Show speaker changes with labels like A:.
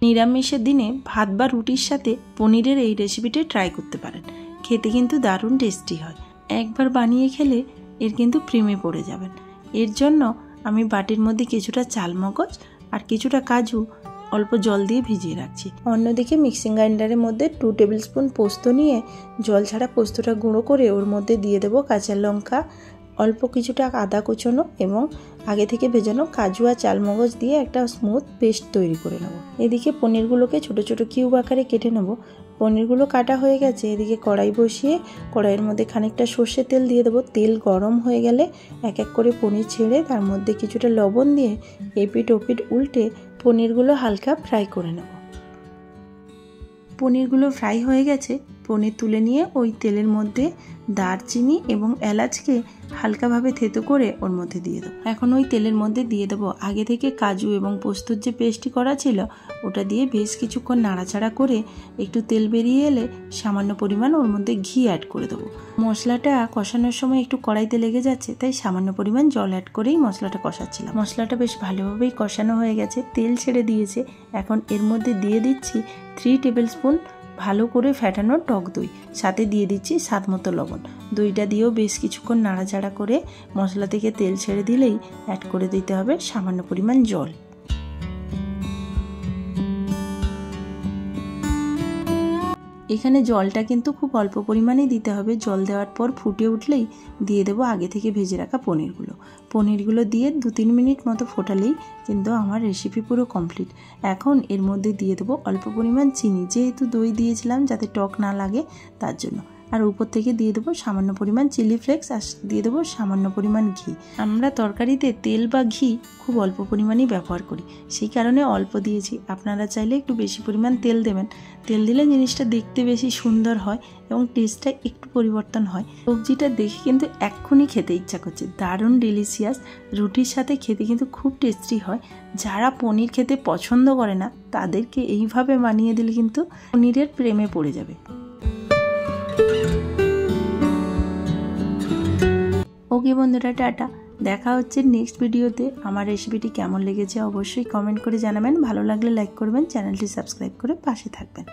A: নিরামিষের দিনে ভাত বা রুটির সাথে পনিরের এই রেসিপিটি ট্রাই করতে পারেন। খেতে কিন্তু দারুণ টেস্টি হয়। একবার বানিয়ে খেলে এর কিন্তু প্রেমে পড়ে যাবেন। এর জন্য আমি বাটির মধ্যে কিছুটা চালমগজ আর কিছুটা কাজু অল্প জল দিয়ে ভিজিয়ে রাখছি। অন্যদিকে মিক্সিং গ্রাইন্ডারের মধ্যে 2 টেবিল স্পুন পোস্ত নিয়ে জল ছাড়া পোস্তটা গুঁড়ো করে ওর মধ্যে দিয়ে দেবো কাঁচা লঙ্কা, অল্প কিছুটা আদা কুচনো এবং আগে থেকে ভেজানো কাজু আর চালমগজ দিয়ে একটা স্মুথ পেস্ট তৈরি করে নেব। এদিকে পনিরগুলোকে ছোট ছোট কিউব আকারে কেটে নেব। পনিরগুলো কাটা হয়ে গেছে। এদিকে কড়াই বসিয়ে কড়াইয়ের মধ্যে খানিকটা সর্ষের তেল দিয়ে দেবো। তেল গরম হয়ে গেলে এক এক করে পনির ছেড়ে তার মধ্যে কিছুটা লবণ দিয়ে এপিট ওপিট উল্টে পনিরগুলো হালকা ফ্রাই করে নেব। পনিরগুলো ফ্রাই হয়ে গেছে। পনির তুলে নিয়ে ওই তেলের মধ্যে দারচিনি এবং এলাচকে হালকাভাবে থেতো করে ওর মধ্যে দিয়ে দেবো। এখন ওই তেলের মধ্যে দিয়ে দেবো আগে থেকে কাজু এবং পোস্তর যে পেস্টটি করা ছিল ওটা দিয়ে বেশ কিছুক্ষণ নাড়াচাড়া করে একটু তেল বেরিয়ে এলে সামান্য পরিমাণ ওর মধ্যে ঘি অ্যাড করে দেবো। মশলাটা কষানোর সময় একটু কড়াইতে লেগে যাচ্ছে, তাই সামান্য পরিমাণ জল অ্যাড করেই মশলাটা কষাচ্ছিলাম। মশলাটা বেশ ভালোভাবেই কষানো হয়ে গেছে, তেল ছেড়ে দিয়েছে। এখন এর মধ্যে দিয়ে দিচ্ছি 3 টেবিল স্পুন ভালো করে ফ্যাটানো টক দই, সাথে দিয়ে দিচ্ছি স্বাদ মতো লবণ। দইটা দিয়েও বেশ কিছুক্ষণ নাড়াচাড়া করে মশলা থেকে তেল ছেড়ে দিলেই অ্যাড করে দিতে হবে সামান্য পরিমাণ জল। এখানে জলটা কিন্তু খুব অল্প পরিমাণেই দিতে হবে। জল দেওয়ার পর ফুটে উঠলেই দিয়ে দেবো আগে থেকে ভেজে রাখা পনিরগুলো দিয়ে 2-3 মিনিট মতো ফোটালেই কিন্তু আমার রেসিপি পুরো কমপ্লিট। এখন এর মধ্যে দিয়ে দেবো অল্প পরিমাণ চিনি, যেহেতু দই দিয়েছিলাম যাতে টক না লাগে তার জন্য। আর উপর থেকে দিয়ে দেবো সামান্য পরিমাণ চিলি ফ্লেক্স আর দিয়ে দেবো সামান্য পরিমাণ ঘি। আমরা তরকারিতে তেল বা ঘি খুব অল্প পরিমাণেই ব্যবহার করি, সেই কারণে অল্প দিয়েছি। আপনারা চাইলে একটু বেশি পরিমাণ তেল দেবেন। তেল দিলে জিনিসটা দেখতে বেশি সুন্দর হয় এবং টেস্টটা একটু পরিবর্তন হয়। সবজিটা দেখে কিন্তু এক্ষুনি খেতে ইচ্ছা করছে। দারুণ ডিলিশিয়াস, রুটির সাথে খেতে কিন্তু খুব টেস্টি হয়। যারা পনির খেতে পছন্দ করে না তাদেরকে এইভাবে বানিয়ে দিলে কিন্তু পনিরের প্রেমে পড়ে যাবে। ওকে বন্ধুরা, টাটা। দেখা হচ্ছে নেক্সট ভিডিওতে। আমার রেসিপিটি কেমন লেগেছে অবশ্যই কমেন্ট করে জানাবেন। ভালো লাগলে লাইক করবেন, চ্যানেলটি সাবস্ক্রাইব করে পাশে থাকবেন।